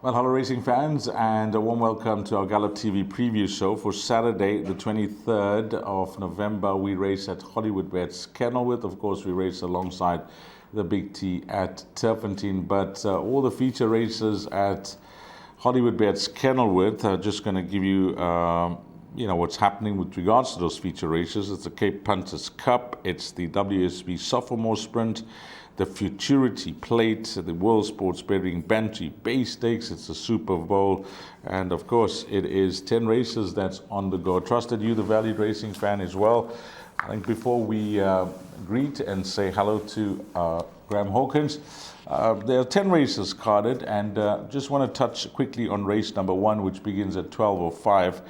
Well, hello racing fans, and a warm welcome to our Gallop TV preview show for Saturday, the 23rd of November. We race at Hollywoodbets Kenilworth. Of course, we race alongside the Big T at Turpentine, but all the feature races at Hollywoodbets Kenilworth are just going to give you, what's happening with regards to those feature races. It's the Cape Punters Cup, it's the WSB Sophomore Sprint, the Futurity Plate, the World Sports Betting Bantry Bay Stakes, it's the Super Bowl, and of course it is 10 races that's on the go. Trusted you, the valued racing fan, as well. I think before we greet and say hello to Graham Hawkins, there are 10 races carded, and just want to touch quickly on race number 1, which begins at 12:05.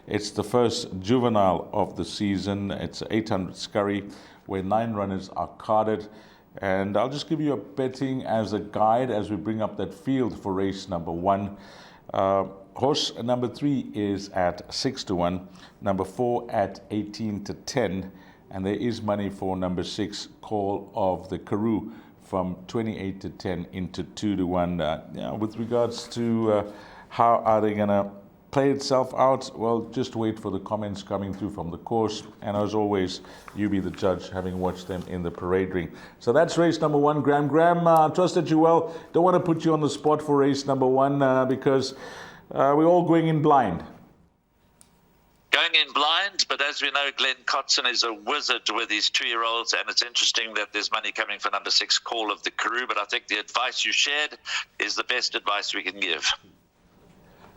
It's the first juvenile of the season. It's 800 scurry, where 9 runners are carded. And I'll just give you a betting as a guide as we bring up that field for race number 1. Horse number 3 is at 6-1, number 4 at 18-10, and there is money for number 6, Call of the Karoo, from 28-10 into 2-1. With regards to how are they going to play itself out, well, just wait for the comments coming through from the course, and as always, you be the judge, having watched them in the parade ring. So that's race number 1. Graham, trusted you well. Don't want to put you on the spot for race number 1 because we're all going in blind. Going in blind, but as we know, Glenn Cotson is a wizard with his 2-year-olds, and it's interesting that there's money coming for number 6, Call of the Karoo, but I think the advice you shared is the best advice we can give.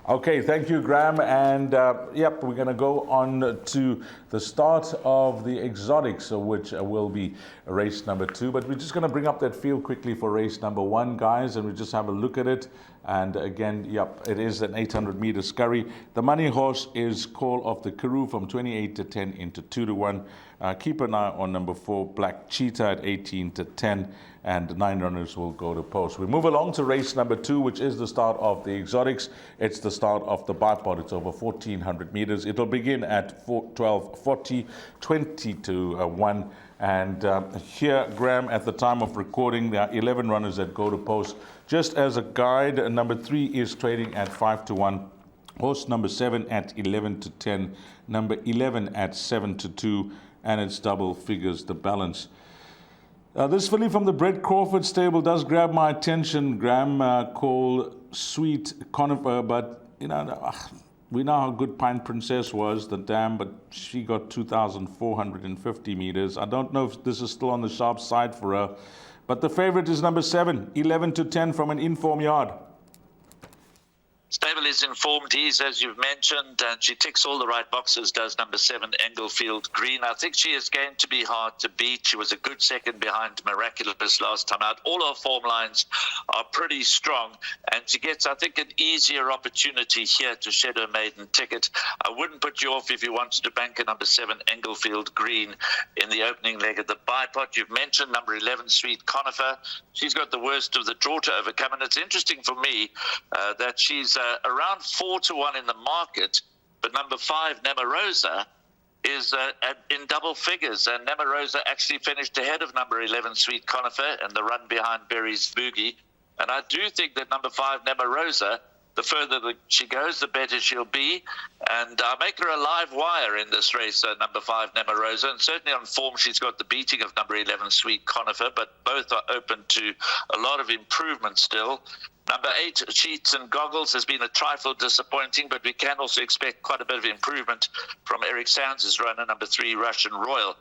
Okay, thank you, Graham. And we're going to go on to the start of the exotics, which will be race number 2. But we're just going to bring up that field quickly for race number 1, guys, and we just have a look at it. And again, it is an 800-meter scurry. The money horse is Call of the Karoo from 28-10 into 2-1. Keep an eye on number 4, Black Cheetah, at 18-10. And 9 runners will go to post. We move along to race number 2, which is the start of the exotics. It's the start of the bipod. It's over 1,400 meters. It'll begin at 12:40, 20-1. And here, Graham, at the time of recording, there are 11 runners that go to post. Just as a guide, number 3 is trading at 5-1. Horse number 7 at 11-10. Number 11 at 7-2. And it's double figures the balance. This filly from the Brett Crawford stable does grab my attention, Graham, called Sweet Conifer, but we know how good Pine Princess was, the dam, but she got 2,450 meters. I don't know if this is still on the sharp side for her, but the favorite is number 7, 11-10 from an informed yard. Stable is informed. He's, as you've mentioned, and she ticks all the right boxes, does number 7, Englefield Green. I think she is going to be hard to beat. She was a good second behind Miraculous last time out. All her form lines are pretty strong, and she gets, I think, an easier opportunity here to shed her maiden ticket. I wouldn't put you off if you wanted to bank a number 7, Englefield Green, in the opening leg of the bipod. You've mentioned number 11, Sweet Conifer. She's got the worst of the draw to overcome, and it's interesting for me that she's around 4-1 in the market, but number 5, Nemarosa, is in double figures, and Nemarosa actually finished ahead of number 11, Sweet Conifer, and the run behind Berry's Boogie. And I do think that number 5, Nemarosa, the further that she goes, the better she'll be. And I make her a live wire in this race, number 5, Nemarosa. And certainly on form, she's got the beating of number 11, Sweet Conifer, but both are open to a lot of improvement still. Number 8, Cheats and Goggles, has been a trifle disappointing, but we can also expect quite a bit of improvement from Eric Sands' runner, number 3, Russian Royal.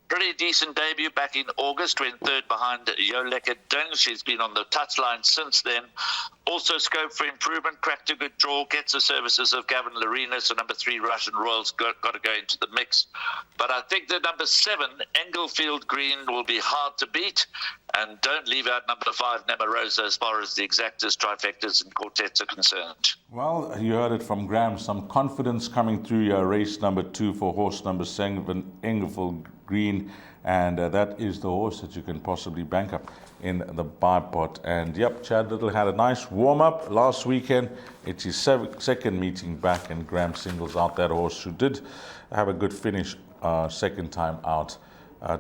Pretty decent debut back in August, went 3rd behind Yoleka Ding. She's been on the touchline since then. Also scope for improvement, cracked a good draw, gets the services of Gavin Larena, so number 3, Russian Royal's got to go into the mix. But I think that number 7, Englefield Green, will be hard to beat. And don't leave out number 5, Nemarosa, as far as the exactas, trifectas and quartets are concerned. Well, you heard it from Graham. Some confidence coming through your race number 2 for horse number 7, Englefield Green. And that is the horse that you can possibly bank up in the bipod. And Chad Little had a nice warm-up last weekend. It's his second meeting back, and Graham singles out that horse who did have a good finish second time out.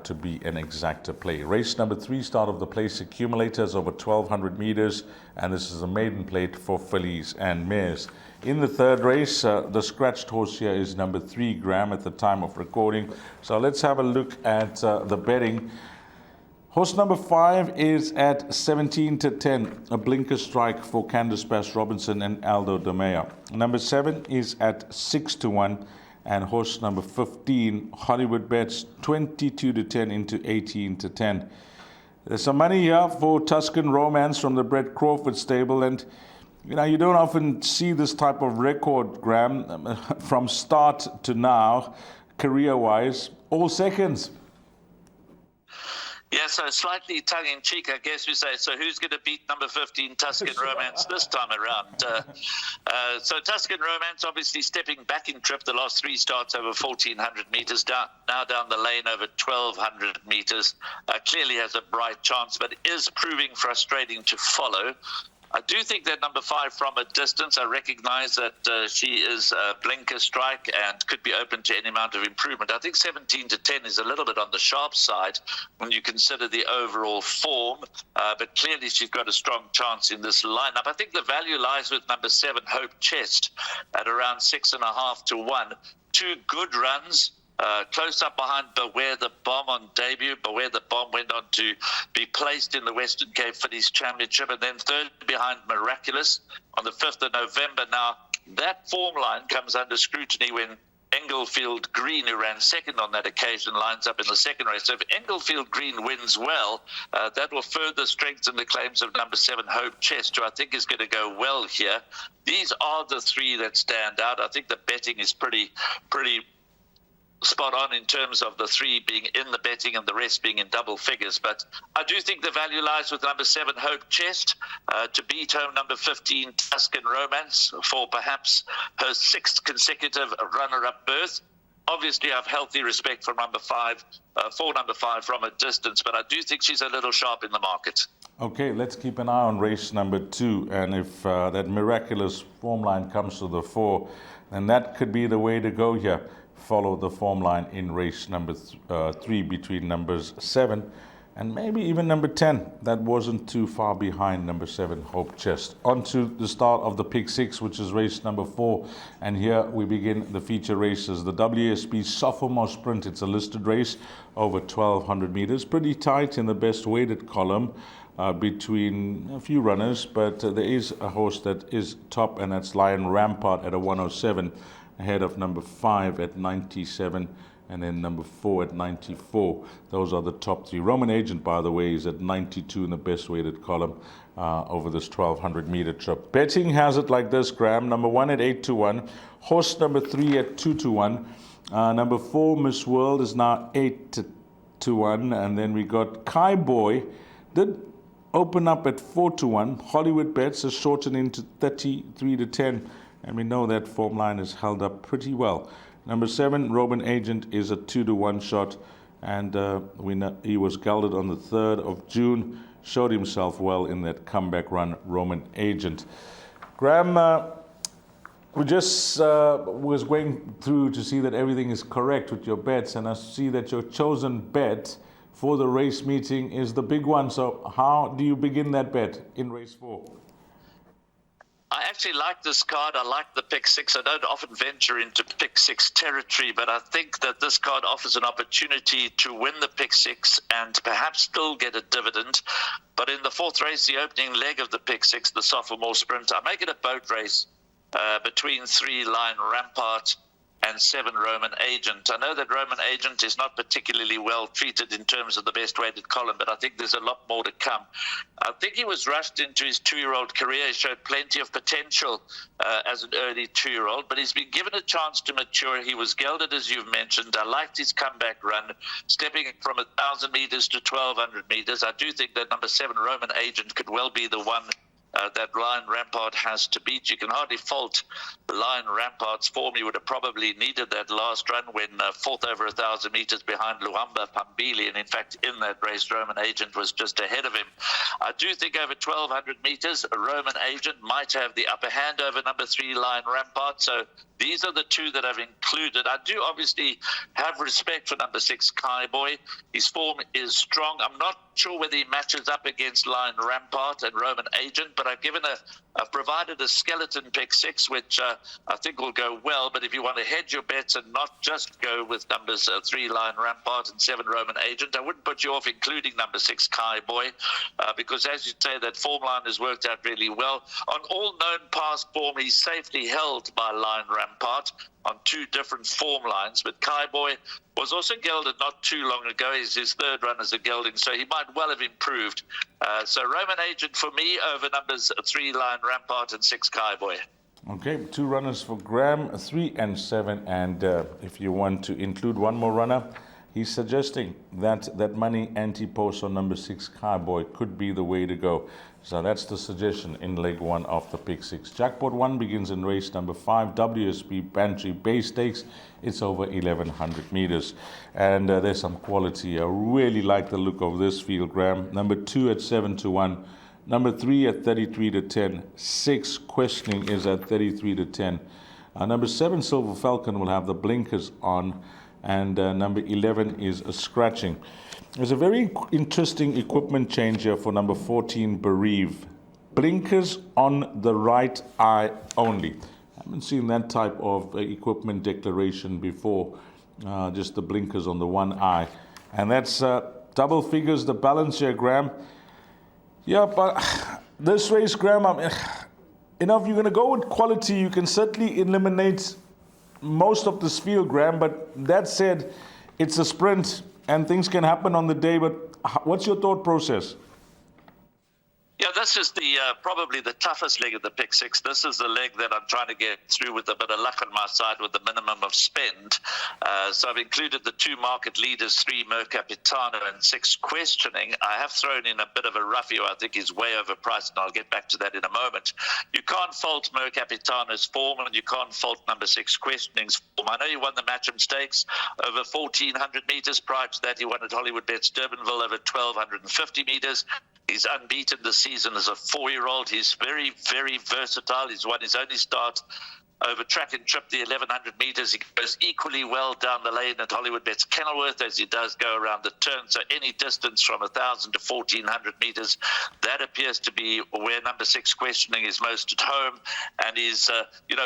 to be an exacta play. Race number 3, start of the place accumulators over 1,200 meters, and this is a maiden plate for fillies and mares. In the third race, the scratched horse here is number 3, Graham, at the time of recording. So let's have a look at the betting. Horse number 5 is at 17 to 10, a blinker strike for Candice Bass Robinson and Aldo De Mea. Number 7 is at 6 to 1, and horse number 15, Hollywoodbets, 22 to 10 into 18 to 10. There's some money here for Tuscan Romance from the Brett Crawford stable, and you know, you don't often see this type of record, Graham, from start to now, career-wise, all seconds. Yeah, so slightly tongue-in-cheek, I guess we say. So who's going to beat number 15, Tuscan Romance, this time around? So Tuscan Romance obviously stepping back in trip the last 3 starts over 1,400 meters, now down the lane over 1,200 meters. Clearly has a bright chance, but is proving frustrating to follow. I do think that number 5, From a Distance, I recognize that she is a blinker strike and could be open to any amount of improvement. I think 17 to 10 is a little bit on the sharp side when you consider the overall form, but clearly she's got a strong chance in this lineup. I think the value lies with number 7, Hope Chest, at around 6.5 to 1. 2 good runs. Close up behind Beware the Bomb on debut. Beware the Bomb went on to be placed in the Western Cape Fillies Championship, and then third behind Miraculous on the 5th of November. Now, that form line comes under scrutiny when Englefield Green, who ran second on that occasion, lines up in the second race. So if Englefield Green wins well, that will further strengthen the claims of number 7, Hope Chest, who I think is going to go well here. These are the 3 that stand out. I think the betting is pretty spot on in terms of the 3 being in the betting and the rest being in double figures. But I do think the value lies with number 7, Hope Chest, to beat home number 15, Tuscan Romance, for perhaps her 6th consecutive runner-up berth. Obviously, I have healthy respect for number 5, From a Distance, but I do think she's a little sharp in the market. Okay, let's keep an eye on race number 2, and if that miraculous form line comes to the fore, then that could be the way to go here. Follow the form line in race number 3 between numbers 7 and maybe even number 10. That wasn't too far behind number 7, Hope Chest. On to the start of the Pick 6, which is race number 4. And here we begin the feature races. The WSB Sophomore Sprint. It's a listed race over 1,200 meters. Pretty tight in the best weighted column between a few runners. But there is a horse that is top, and that's Lion Rampart at a 107. Ahead of number 5 at 97, and then number 4 at 94. Those are the top 3. Roman Agent, by the way, is at 92 in the best weighted column over this 1,200 meter trip. Betting has it like this, Graham. Number 1 at 8 to 1. Horse number 3 at 2 to 1. Number 4, Miss World, is now 8 to 1. And then we got Kai Boy. Did open up at 4 to 1. Hollywoodbets is shortened into 33 to 10. And we know that form line is held up pretty well. Number 7, Roman Agent, is a 2 to 1 shot. And we know he was gelded on the 3rd of June. Showed himself well in that comeback run, Roman Agent. Graham, we just was going through to see that everything is correct with your bets. And I see that your chosen bet for the race meeting is the big one. So how do you begin that bet in race 4? I actually like this card. I like the Pick 6. I don't often venture into Pick 6 territory, but I think that this card offers an opportunity to win the Pick 6 and perhaps still get a dividend. But in the 4th race, the opening leg of the Pick 6, the Sophomore Sprint, I make it a boat race between 3, Lion Rampart, and 7, Roman Agent. I know that Roman Agent is not particularly well treated in terms of the best weighted column, but I think there's a lot more to come. I think he was rushed into his 2-year-old career. He showed plenty of potential as an early 2-year-old, but he's been given a chance to mature. He was gelded, as you've mentioned. I liked his comeback run, stepping from 1,000 meters to 1,200 meters. I do think that number 7, Roman Agent, could well be the one that Lion Rampart has to beat. You can hardly fault Lion Rampart's form. He would have probably needed that last run when fourth over 1,000 meters behind Luamba Pambili, and in fact in that race Roman Agent was just ahead of him. I do think over 1,200 meters Roman Agent might have the upper hand over number 3 Lion Rampart, so these are the two that I've included. I do obviously have respect for number 6 Kai Boy. His form is strong. I'm not sure whether he matches up against Lion Rampart and Roman Agent, but I've provided a skeleton pick 6, which I think will go well. But if you want to hedge your bets and not just go with numbers 3 Lion Rampart and 7 Roman Agent, I wouldn't put you off including number 6 Kai Boy, because as you say, that form line has worked out really well. On all known past form, he's safely held by Lion Rampart on 2 different form lines, but Kai Boy was also gelded not too long ago. He's his third run as a gelding, so he might well have improved. So Roman Agent for me over numbers 3 Lion Rampart and 6 Kai Boy. Okay, 2 runners for Graham, 3 and 7, and if you want to include one more runner, he's suggesting that money anti-post on number 6 Kai Boy could be the way to go. So that's the suggestion in leg 1 of the pick 6. Jackpot 1 begins in race number 5, WSB Bantry Bay Stakes. It's over 1,100 meters. And there's some quality. I really like the look of this field, Graham. Number 2 at 7-1. Number 3 at 33-10. 6 Questioning is at 33-10. Number 7 Silver Falcon will have the blinkers on. And number 11 is a Scratching. There's a very interesting equipment change here for number 14, Bereave. Blinkers on the right eye only. I haven't seen that type of equipment declaration before. Just the blinkers on the one eye. And that's double figures the balance here, Graham. Yeah, but this race, Graham, if you're going to go with quality, you can certainly eliminate most of this field, Graham. But that said, it's a sprint. And things can happen on the day, but what's your thought process? Yeah, this is the probably the toughest leg of the pick 6. This is the leg that I'm trying to get through with a bit of luck on my side with the minimum of spend. So I've included the 2 market leaders, 3 Mercapitano and 6 Questioning. I have thrown in a bit of a roughie who I think is way overpriced, and I'll get back to that in a moment. You can't fault Mercapitano's form, and you can't fault number 6 Questioning's form. I know he won the Matcham Stakes over 1,400 meters. Prior to that, he won at Hollywoodbets Durbanville over 1,250 meters. He's unbeaten this season as a 4-year-old. He's very, very versatile. He's won his only start over track and trip, the 1,100 meters. He goes equally well down the lane at Hollywoodbets Kenilworth as he does go around the turn. So any distance from 1,000 to 1,400 meters, that appears to be where number 6 Questioning is most at home. And he's,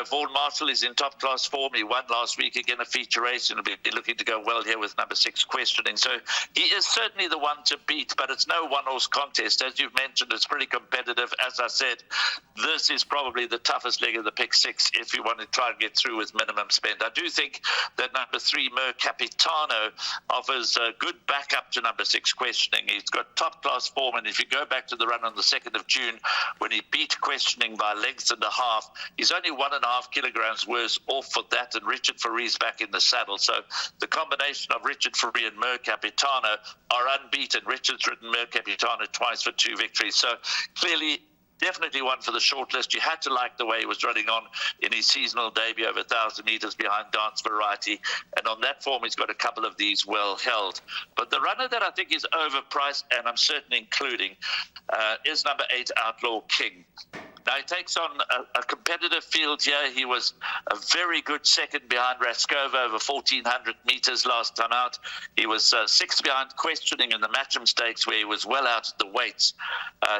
Vaughan Marshall is in top class form. He won last week again a feature race, and will be looking to go well here with number 6 Questioning. So he is certainly the one to beat, but it's no one-horse contest. As you've mentioned, it's pretty competitive. As I said, this is probably the toughest leg of the pick 6 if you want to try and get through with minimum spend. I do think that number 3 Mercapitano offers a good backup to number 6 Questioning. He's got top class form, and if you go back to the run on the 2nd of June when he beat Questioning by lengths and a half, he's only 1.5 kilograms worse off for that, and Richard Ferree's back in the saddle. So the combination of Richard Ferree and Mercapitano are unbeaten. Richard's ridden Mercapitano twice for 2 victories. So clearly, definitely one for the shortlist. You had to like the way he was running on in his seasonal debut over 1,000 meters behind Dance Variety. And on that form, he's got a couple of these well held. But the runner that I think is overpriced, and I'm certainly including, is number 8, Outlaw King. Now, he takes on a competitive field here. He was a very good second behind Raskova over 1,400 meters last time out. He was 6th behind Questioning in the Matcham Stakes, where he was well out at the weights.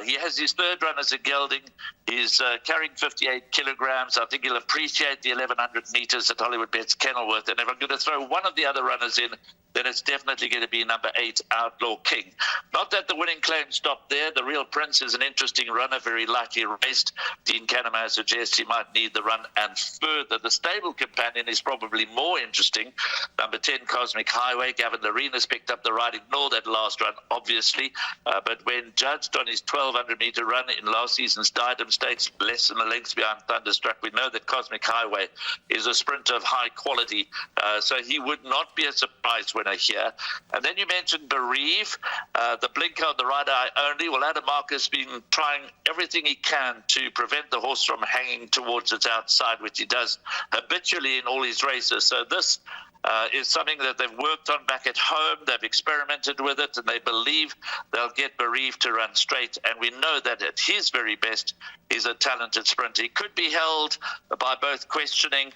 He has his 3rd run as a gelding. He's carrying 58 kilograms. I think he'll appreciate the 1,100 meters at Hollywoodbets Kenilworth. And if I'm going to throw one of the other runners in, then it's definitely going to be number 8, Outlaw King. Not that the winning claim stopped there. The Real Prince is an interesting runner, very lightly raced. Dean Cannemare suggests he might need the run and further. The stable companion is probably more interesting. Number 10, Cosmic Highway. Gavin Lorena's picked up the ride. Ignore that last run, obviously. But when judged on his 1,200-meter run in last season's Diadem Stakes, less than a length behind Thunderstruck, we know that Cosmic Highway is a sprinter of high quality. So he would not be a surprise when winner here. And then you mentioned Bereave, the blinker on the right eye only. Well, Adam Marcus has been trying everything he can to prevent the horse from hanging towards its outside, which he does habitually in all his races. So this is something that they've worked on back at home. They've experimented with it, and they believe they'll get Bereave to run straight. And we know that at his very best, he's a talented sprinter. He could be held by both Questioning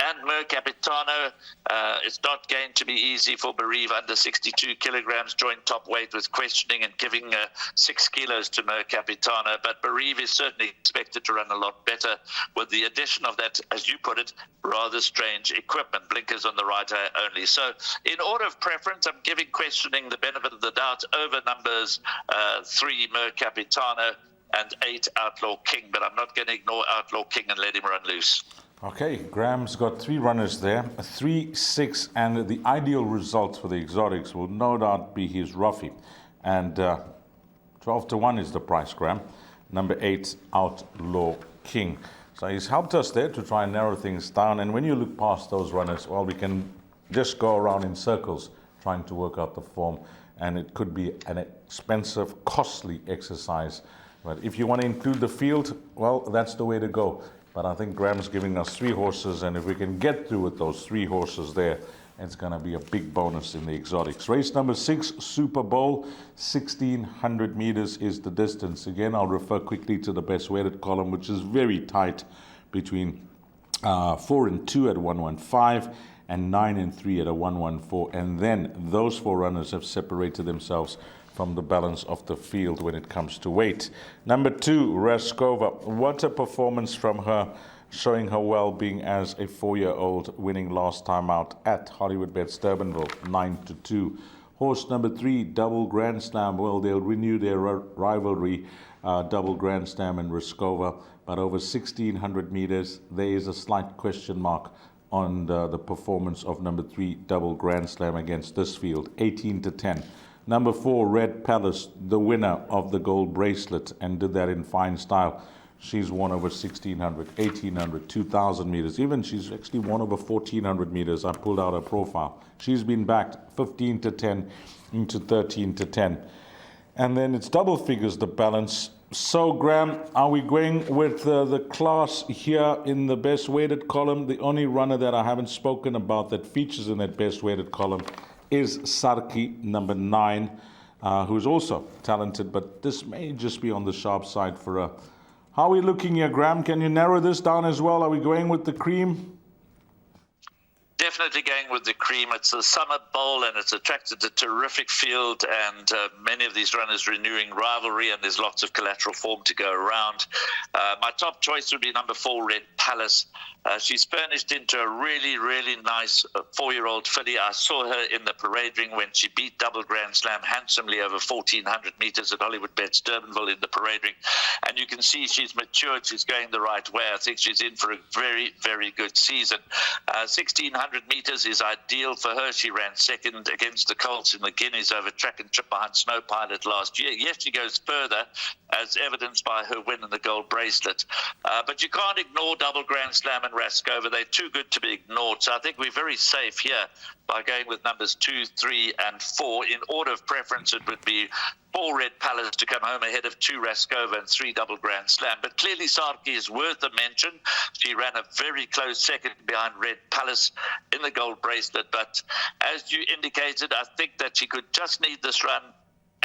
and Mercapitano. It's not going to be easy for Bereave under 62 kilograms, joint top weight with Questioning and giving 6 kilos to Mercapitano. But Bereave is certainly expected to run a lot better with the addition of that, as you put it, rather strange equipment, blinkers on the right eye only. So in order of preference, I'm giving Questioning the benefit of the doubt over numbers 3 Mercapitano and 8 Outlaw King, but I'm not going to ignore Outlaw King and let him run loose. Okay, Graham's got 3 runners there, 3, 6, and the ideal result for the exotics will no doubt be his Ruffy. And 12 to 1 is the price, Graham. Number 8, Outlaw King. So he's helped us there to try and narrow things down. And when you look past those runners, well, we can just go around in circles trying to work out the form. And it could be an expensive, costly exercise. But if you want to include the field, well, that's the way to go. But I think Graham's giving us 3 horses, and if we can get through with those 3 horses there, it's going to be a big bonus in the exotics. Race number 6, Super Bowl, 1,600 meters is the distance. Again, I'll refer quickly to the best weighted column, which is very tight between 4 and 2 at 115 and 9 and 3 at a 114. And then those 4 runners have separated themselves from the balance of the field when it comes to weight. Number 2, Raskova. What a performance from her, showing her well-being as a 4-year-old, winning last time out at Hollywoodbets Durbanville, 9-2. Horse number 3, Double Grand Slam. Well, they'll renew their rivalry, Double Grand Slam and Raskova, but over 1,600 meters, there is a slight question mark on the performance of number 3, Double Grand Slam against this field, 18-10. Number 4, Red Palace, the winner of the gold bracelet, and did that in fine style. She's won over 1,600, 1,800, 2,000 meters. Even she's actually won over 1,400 meters. I pulled out her profile. She's been backed 15-10 into 13-10. And then it's double figures, the balance. So, Graham, are we going with the class here in the best weighted column? The only runner that I haven't spoken about that features in that best weighted column is Sarki, number 9, who's also talented, but this may just be on the sharp side for her. How are we looking here, Graham? Can you narrow this down as well? Are we going with the cream? Definitely going with the cream. It's a summer bowl, and it's attracted a terrific field, and many of these runners renewing rivalry, and there's lots of collateral form to go around. My top choice would be number 4, Red Palace. She's furnished into a really, really nice 4-year-old filly. I saw her in the parade ring when she beat Double Grand Slam handsomely over 1,400 meters at Hollywoodbets Durbanville in the parade ring. And you can see she's matured. She's going the right way. I think she's in for a very, very good season. 1,600 meters is ideal for her. She ran second against the Colts in the Guineas over track and trip behind Snow Pilot last year. Yes, she goes further, as evidenced by her win in the gold bracelet. But you can't ignore Double Grand Slam and Raskova. They're too good to be ignored. So I think we're very safe here by going with numbers 2, 3, and 4. In order of preference, it would be 4 Red Palace to come home ahead of 2 Raskova and 3 Double Grand Slam. But clearly Sarki is worth a mention. She ran a very close second behind Red Palace in the gold bracelet. But as you indicated, I think that she could just need this run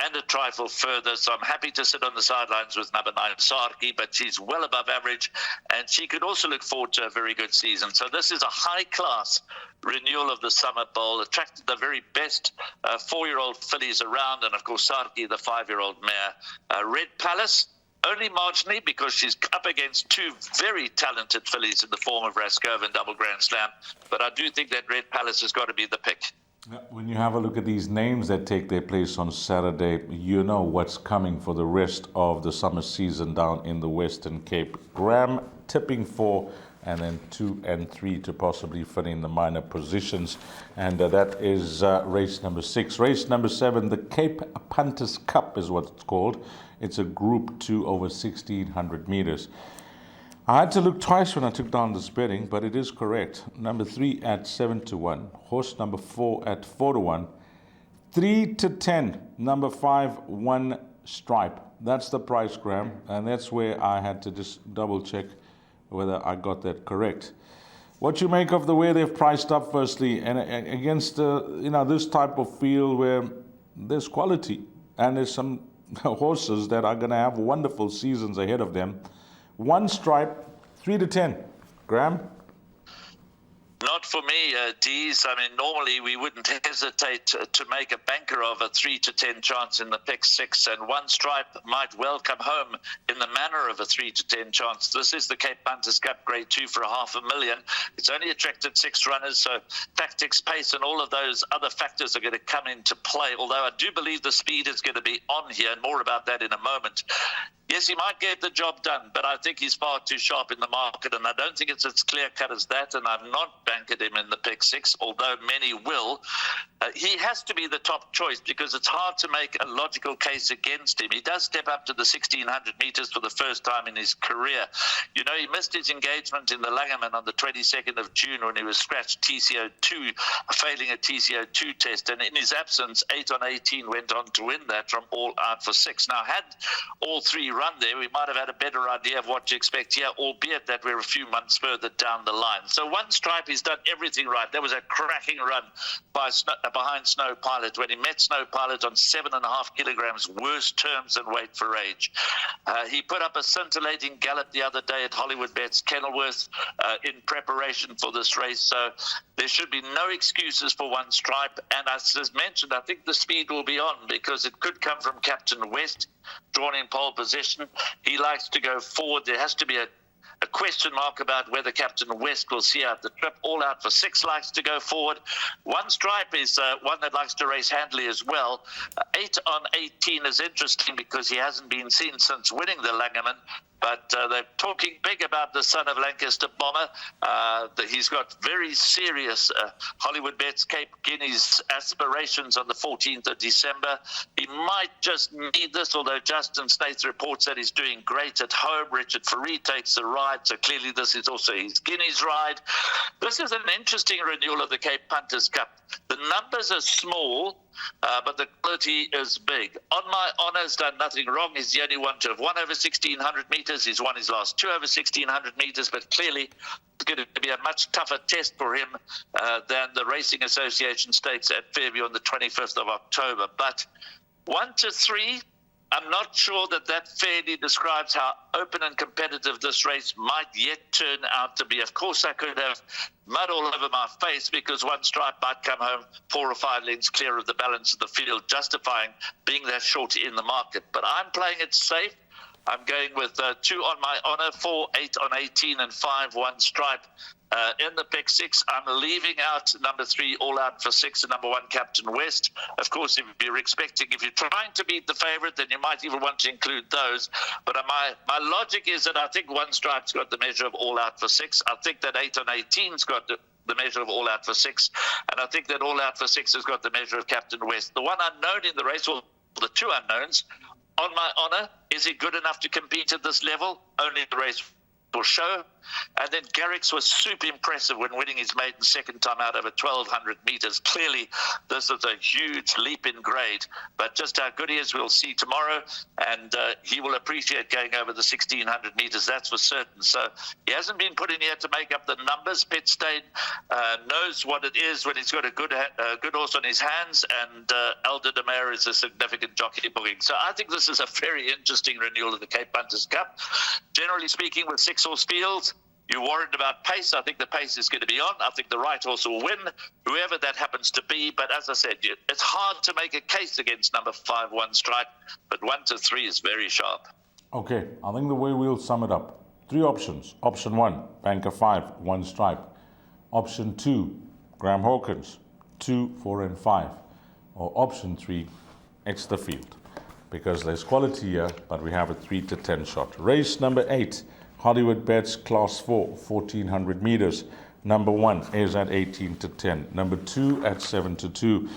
and a trifle further, so I'm happy to sit on the sidelines with number 9, Sarki, but she's well above average, and she could also look forward to a very good season. So this is a high-class renewal of the Summer Bowl, attracted the very best 4-year-old fillies around, and of course Sarki, the 5-year-old mare. Red Palace, only marginally, because she's up against 2 very talented fillies in the form of Raskova and Double Grand Slam, but I do think that Red Palace has got to be the pick. When you have a look at these names that take their place on Saturday, you know what's coming for the rest of the summer season down in the Western Cape. Graham tipping 4, and then 2 and 3 to possibly fill in the minor positions. And that is race number 6. Race number 7, the Cape Punters Cup is what it's called. It's a Group 2 over 1,600 meters. I had to look twice when I took down this betting, but it is correct. Number 3 at 7-1. Horse number 4 at 4-1. 3-10. Number 5, 1 Stripe. That's the price, Graham, and that's where I had to just double check whether I got that correct. What you make of the way they've priced up, firstly, and against this type of field where there's quality and there's some horses that are going to have wonderful seasons ahead of them. 1 Stripe, 3-10. Graham? Not for me, Dees. I mean, normally we wouldn't hesitate to make a banker of a 3-10 chance in the pick 6, and 1 Stripe might well come home in the manner of a 3-10 chance. This is the Cape Punters Cup Grade 2 for $500,000. It's only attracted 6 runners, so tactics, pace, and all of those other factors are going to come into play, although I do believe the speed is going to be on here, and more about that in a moment. Yes, he might get the job done, but I think he's far too sharp in the market, and I don't think it's as clear-cut as that, and I've not bankered him in the pick 6, although many will. He has to be the top choice because it's hard to make a logical case against him. He does step up to the 1,600 meters for the first time in his career. You know, he missed his engagement in the Langerman on the 22nd of June when he was scratched TCO2, failing a TCO2 test, and in his absence, 8 on 18 went on to win that from all out for 6. Now, had all 3 run there, we might have had a better idea of what to expect here, albeit that we're a few months further down the line. So 1 Stripe, he's done everything right. There was a cracking run behind Snow Pilot when he met Snow Pilot on 7.5 kilograms, worse terms than weight for age. He put up a scintillating gallop the other day at Hollywoodbets Kenilworth in preparation for this race. So there should be no excuses for 1 Stripe. And as mentioned, I think the speed will be on because it could come from Captain West, drawn in pole position. He likes to go forward. There has to be a question mark about whether Captain West will see out the trip. All out for 6 likes to go forward. 1 Stripe is one that likes to race handily as well. 8 on 18 is interesting because he hasn't been seen since winning the Langerman. But they're talking big about the son of Lancaster Bomber. He's got very serious Hollywoodbets Cape Guineas aspirations on the 14th of December. He might just need this, although Justin Snaith reports that he's doing great at home. Richard Faree takes the ride, so clearly this is also his Guineas ride. This is an interesting renewal of the Cape Punters Cup. The numbers are small, but the quality is big. On My Honour's done nothing wrong. He's the only one to have won over 1,600 metres. He's won his last 2 over 1,600 metres, but clearly it's going to be a much tougher test for him than the Racing Association Stakes at Fairview on the 25th of October. But 1 to 3, I'm not sure that fairly describes how open and competitive this race might yet turn out to be. Of course, I could have mud all over my face because 1 Stripe might come home 4 or 5 lengths clear of the balance of the field, justifying being that short in the market. But I'm playing it safe. I'm going with 2 On My Honour, 4, 8 on 18, and 5, 1 Stripe. In the pick 6, I'm leaving out number 3, All Out for 6, and number 1, Captain West. Of course, if you're trying to beat the favourite, then you might even want to include those. But my logic is that I think 1 Stripe's got the measure of All Out for 6. I think that 8 on 18's got the measure of All Out for 6. And I think that All Out for 6 has got the measure of Captain West. The one unknown in the race, or the 2 unknowns, On My Honour, is he good enough to compete at this level? Only the race will show. And then Garrix was super impressive when winning his maiden second time out over 1,200 meters. Clearly, this is a huge leap in grade, but just how good he is, we'll see tomorrow, and he will appreciate going over the 1,600 meters, that's for certain. So he hasn't been put in here to make up the numbers. Pitstein knows what it is when he's got a good horse on his hands, and Elder de Meer is a significant jockey booking. So I think this is a very interesting renewal of the Cape Punters Cup. Generally speaking, with 6-horse fields, you're worried about pace. I think the pace is going to be on. I think the right horse will win, whoever that happens to be. But as I said, it's hard to make a case against number 5, 1 Stripe, but 1 to 3 is very sharp. Okay, I think the way we'll sum it up, 3 options. Option 1, Banker 5, 1 Stripe. Option 2, Graham Hawkins, 2, 4, and 5. Or option 3, it's the field. Because there's quality here, but we have a 3 to 10 shot. Race number 8. Hollywoodbets Class 4, 1,400 meters. Number 1 is at 18 to 10. Number 2 at 7 to 2.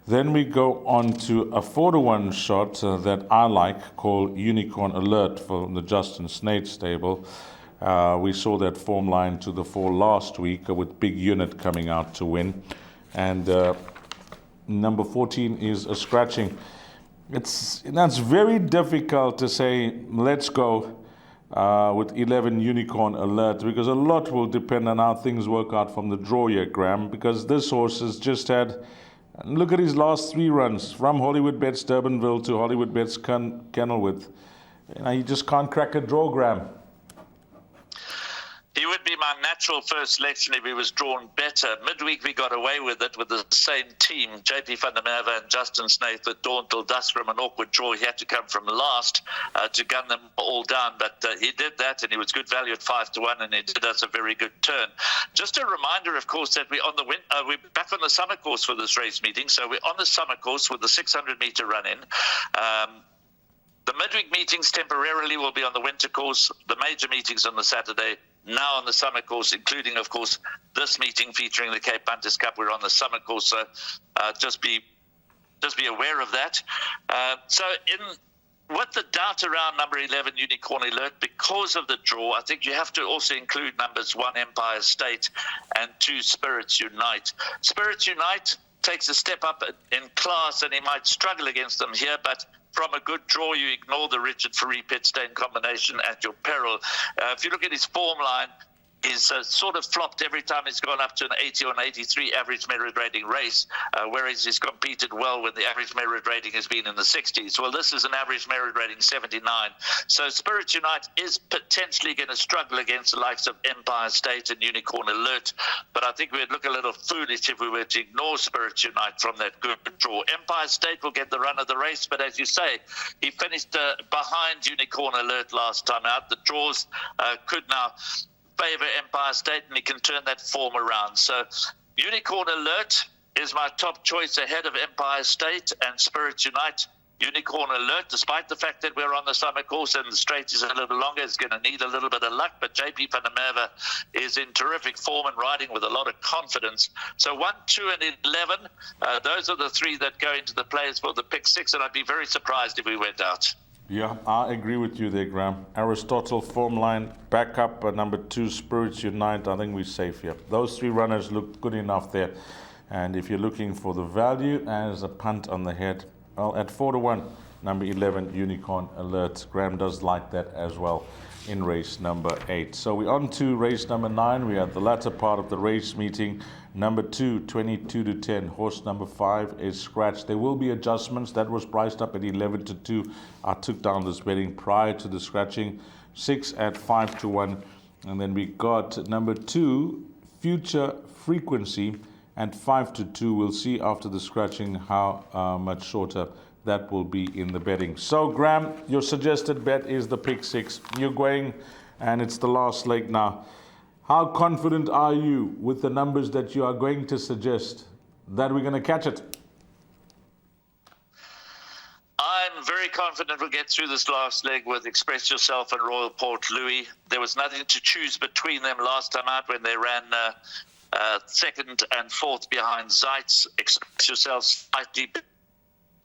Then we go on to a 4 to 1 shot that I like, called Unicorn Alert from the Justin Snaith stable. We saw that form line to the 4 last week with Big Unit coming out to win. And number 14 is a scratching. That's very difficult to say, let's go with 11 Unicorn Alert, because a lot will depend on how things work out from the draw here, Graham, because this horse has just had, look at his last 3 runs, from Hollywoodbets Durbanville to Hollywoodbets Kenilworth. You just can't crack a draw, Graham. He would be my natural first selection if he was drawn better. Midweek we got away with it with the same team, JP van der Merwe and Justin Snaith with Dawn till Dusk from an awkward draw. He had to come from last to gun them all down, but he did that, and he was good value at 5-1, and he did us a very good turn. Just a reminder, of course, that we're back on the summer course for this race meeting. So we're on the summer course with the 600-meter run-in. The midweek meetings temporarily will be on the winter course, the major meetings on the Saturday, now on the summer course, including, of course, this meeting featuring the Cape Punters Cup. We're on the summer course, so just be aware of that. So with the doubt around number 11, Unicorn Alert, because of the draw, I think you have to also include numbers 1, Empire State, and 2, Spirits Unite. Spirits Unite takes a step up in class, and he might struggle against them here, but from a good draw, you ignore the Richard Ferree Pitstain combination at your peril. If you look at his form line, he's sort of flopped every time he's gone up to an 80 or an 83 average merit rating race, whereas he's competed well when the average merit rating has been in the 60s. Well, this is an average merit rating 79. So Spirit Unite is potentially going to struggle against the likes of Empire State and Unicorn Alert, but I think we'd look a little foolish if we were to ignore Spirit Unite from that good draw. Empire State will get the run of the race, but as you say, he finished behind Unicorn Alert last time out. The draws could now favor Empire State, and he can turn that form around. So Unicorn Alert is my top choice ahead of Empire State and Spirit Unite. Unicorn Alert, despite the fact that we're on the summer course and the straight is a little longer, is going to need a little bit of luck, but JP van der Merwe is in terrific form and riding with a lot of confidence. So 1, 2, and 11, those are the 3 that go into the players for the pick 6, and I'd be very surprised if we went out. Yeah, I agree with you there, Graham. Aristotle, form line, back up number 2, Spirits Unite. I think we're safe here. Those 3 runners look good enough there. And if you're looking for the value as a punt on the head, well, at 4-1, number 11, Unicorn Alert. Graham does like that as well in race number 8. So we're on to race number 9. We are at the latter part of the race meeting. Number 2, 22-10. Horse number 5 is scratched. There will be adjustments. That was priced up at 11-2. I took down this betting prior to the scratching. 6 at 5-1. And then we got number 2, Future Frequency, at 5-2. We'll see after the scratching how much shorter that will be in the betting. So, Graham, your suggested bet is the pick 6. You're going, and it's the last leg now. How confident are you with the numbers that you are going to suggest that we're going to catch it? I'm very confident we'll get through this last leg with Express Yourself and Royal Port Louis. There was nothing to choose between them last time out when they ran second and fourth behind Zeitz. Express Yourself slightly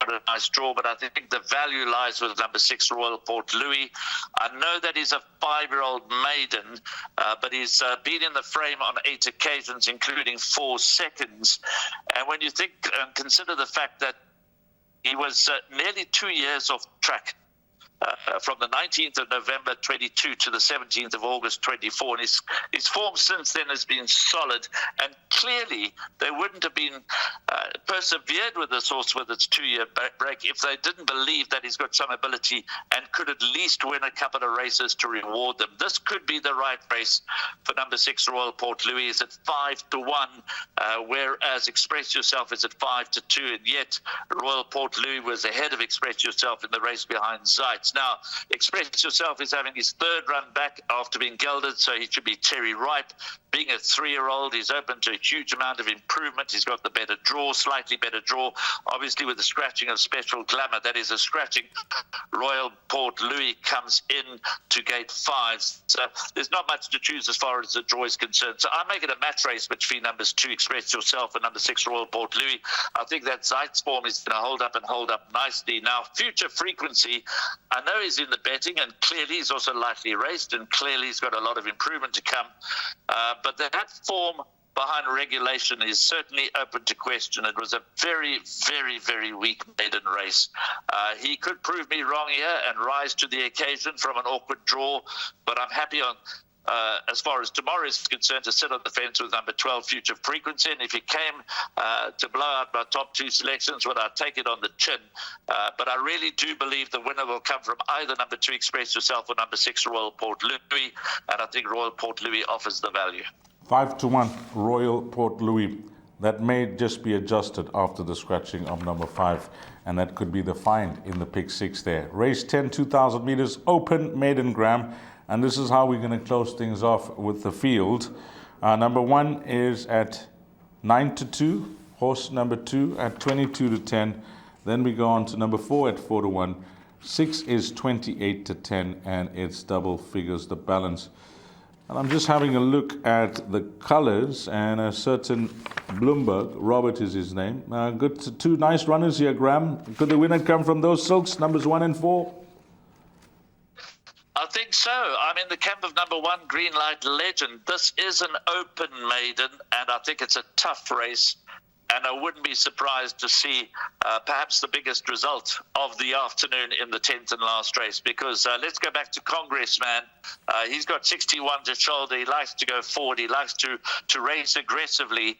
a nice draw, but I think the value lies with number 6, Royal Port Louis. I know that he's a 5-year-old maiden, but he's been in the frame on 8 occasions, including 4 seconds. And when you think and consider the fact that he was nearly 2 years off track, from the 19th of November 22 to the 17th of August 24. And his form since then has been solid. And clearly, they wouldn't have been persevered with this horse with its 2-year break if they didn't believe that he's got some ability and could at least win a couple of races to reward them. This could be the right race for number 6, Royal Port Louis. Is at 5-1, whereas Express Yourself is at 5-2. And yet, Royal Port Louis was ahead of Express Yourself in the race behind Zeitz. Now, Express Yourself is having his 3rd run back after being gelded, so he should be cherry ripe. Being a 3-year-old, he's open to a huge amount of improvement. He's got the better draw, slightly better draw. Obviously, with the scratching of Special Glamour, that is a scratching. Royal Port Louis comes in to gate 5. So there's not much to choose as far as the draw is concerned. So I make it a match race between numbers 2, Express Yourself, and number 6, Royal Port Louis. I think that Zeitz form is going to hold up nicely. Now, Future Frequency, I know he's in the betting, and clearly he's also lightly raced, and clearly he's got a lot of improvement to come. But that form behind regulation is certainly open to question. It was a very, very, very weak maiden race. He could prove me wrong here and rise to the occasion from an awkward draw, but I'm happy on, as far as tomorrow is concerned, to sit on the fence with number 12, Future Frequency. And if he came to blow out my top two selections, well, I'd take it on the chin. But I really do believe the winner will come from either number 2, Express Yourself, or number 6, Royal Port Louis. And I think Royal Port Louis offers the value. 5-1, Royal Port Louis. That may just be adjusted after the scratching of number 5, and that could be the find in the pick 6 there. Race 10, 2,000 meters, open maiden, Graham, and this is how we're going to close things off with the field. Number 1 is at 9-2, horse number 2 at 22-10. Then we go on to number 4 at 4-1. 6 is 28-10, and it's double figures the balance. And I'm just having a look at the colors, and a certain Bloomberg, Robert is his name. Good, two nice runners here, Graham. Could the winner come from those silks, numbers 1 and 4? I think so. I'm in the camp of number 1, Green Light Legend. This is an open maiden, and I think it's a tough race. And I wouldn't be surprised to see perhaps the biggest result of the afternoon in the 10th and last race, because let's go back to Congressman. He's got 61 to shoulder. He likes to go forward. He likes to race aggressively.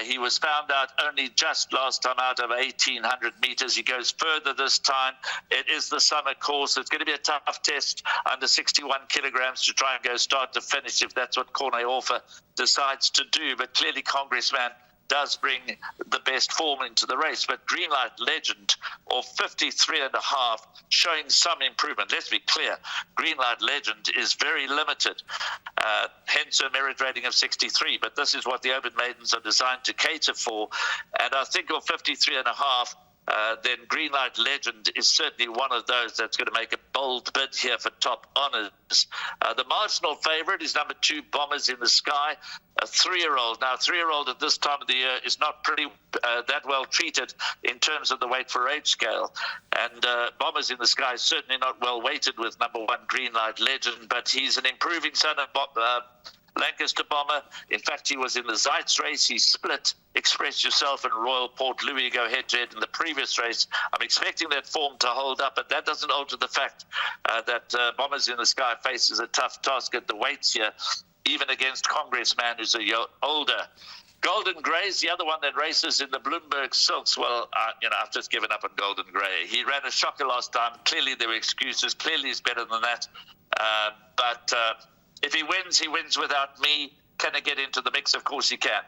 He was found out only just last time out of 1,800 meters. He goes further this time. It is the summer course. It's going to be a tough test under 61 kilograms to try and go start to finish, if that's what Corne Orfer decides to do. But clearly Congressman does bring the best form into the race. But Greenlight Legend, or 53.5, showing some improvement. Let's be clear, Greenlight Legend is very limited, hence a merit rating of 63. But this is what the Open Maidens are designed to cater for. And I think of 53.5, then Greenlight Legend is certainly one of those that's going to make a bold bid here for top honours. The marginal favourite is number 2, Bombers in the Sky, a 3-year-old. Now, a 3-year-old at this time of the year is not pretty that well treated in terms of the weight for age scale. And Bombers in the Sky is certainly not well weighted with number 1, Greenlight Legend, but he's an improving son of Lancaster Bomber. In fact, he was in the Zeitz race. He split Express Yourself and Royal Port Louis go head-to-head in the previous race. I'm expecting that form to hold up, but that doesn't alter the fact that Bombers in the Sky faces a tough task at the weights here, even against Congressman, who's a year older. Golden Grey's the other one that races in the Bloomberg Silks. Well, I've just given up on Golden Grey. He ran a shocker last time. Clearly there were excuses. Clearly he's better than that. But if he wins without me. Can he get into the mix? Of course he can.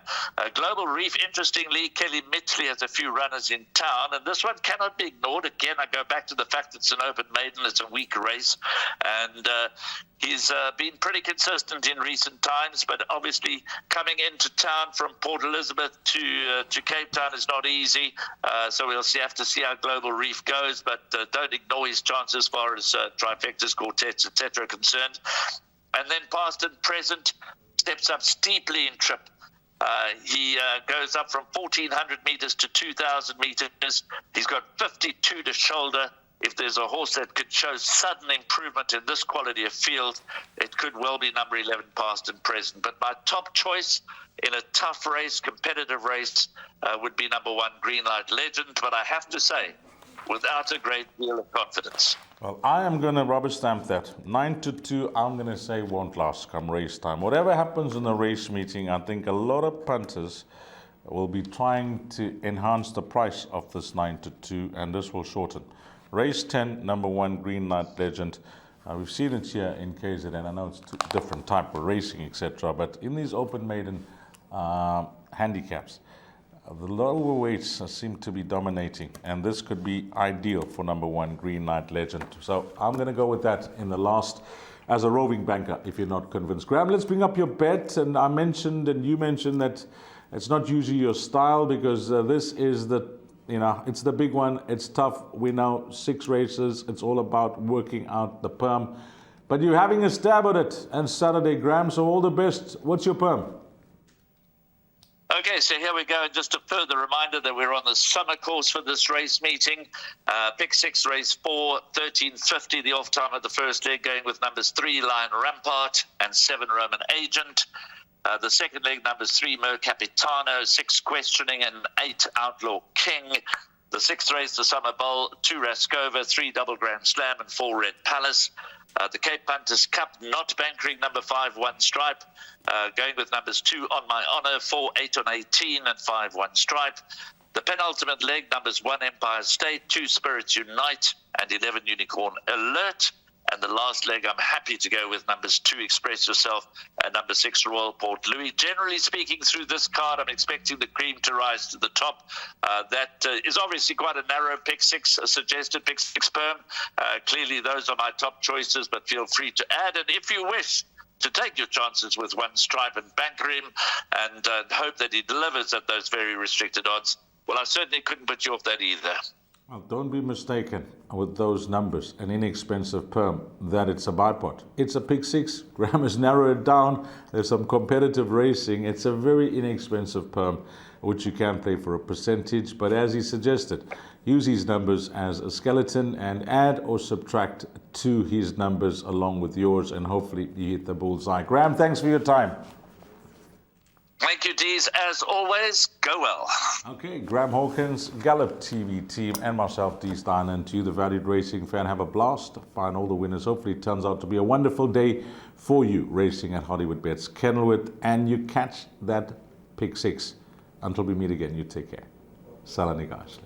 Global Reef, interestingly, Kelly Mitchley has a few runners in town, and this one cannot be ignored. Again, I go back to the fact it's an open maiden, it's a weak race, and he's been pretty consistent in recent times, but obviously coming into town from Port Elizabeth to Cape Town is not easy, so we'll have to see how Global Reef goes, but don't ignore his chances as far as trifectas, quartets, etc. are concerned. And then past and present steps up steeply in trip. He goes up from 1,400 meters to 2,000 meters. He's got 52 to shoulder. If there's a horse that could show sudden improvement in this quality of field, it could well be number 11, past and present. But my top choice in a tough race, competitive race, would be number 1, Greenlight Legend. But I have to say, without a great deal of confidence. Well, I am going to rubber stamp that. 9-2, I'm going to say won't last come race time. Whatever happens in the race meeting, I think a lot of punters will be trying to enhance the price of this 9-2, and this will shorten. Race 10, number 1, Greenlight Legend. We've seen it here in KZN. I know it's a different type of racing, etc. But in these open maiden handicaps, the lower weights seem to be dominating, and this could be ideal for number 1, Greenlight Legend. So I'm going to go with that in the last as a roving banker, if you're not convinced. Graham, let's bring up your bet. And I mentioned, and you mentioned, that it's not usually your style, because this is it's the big one. It's tough. We know 6 races. It's all about working out the perm. But you're having a stab at it on Saturday, Graham, so all the best. What's your perm? Okay, so here we go. Just a further reminder that we're on the summer course for this race meeting. Pick 6, race 4, 13.50, the off time of the first leg, going with numbers 3, Lion Rampart, and 7, Roman Agent. The second leg, numbers 3, Mer Capitano, 6, Questioning, and 8, Outlaw King. The 6th race, the Summer Bowl, 2, Raskova, 3, Double Grand Slam, and 4, Red Palace. The Cape Punters Cup, not bankering number 5, 1 Stripe. Going with numbers 2, On My Honor, 4, 8 on 18, and 5, 1 Stripe. The penultimate leg, numbers 1, Empire State, 2, Spirits Unite, and 11, Unicorn Alert. And the last leg, I'm happy to go with numbers 2, Express Yourself, and number 6, Royal Port Louis. Generally speaking, through this card, I'm expecting the cream to rise to the top. That is obviously quite a narrow pick 6, a suggested pick 6 perm. Clearly, those are my top choices, but feel free to add. And if you wish to take your chances with 1 Stripe and banker him and hope that he delivers at those very restricted odds, well, I certainly couldn't put you off that either. Well, don't be mistaken with those numbers, an inexpensive perm, that it's a bipod. It's a pick 6. Graham has narrowed it down. There's some competitive racing. It's a very inexpensive perm, which you can play for a percentage. But as he suggested, use his numbers as a skeleton and add or subtract to his numbers along with yours, and hopefully you hit the bullseye. Graham, thanks for your time. Thank you, Dees. As always, go well. Okay, Graham Hawkins, Gallop TV team, and myself, Dee Stein, and to you, the valued racing fan, have a blast. Find all the winners. Hopefully it turns out to be a wonderful day for you racing at Hollywoodbets Kenilworth, and you catch that pick 6. Until we meet again, you take care. Salani guys.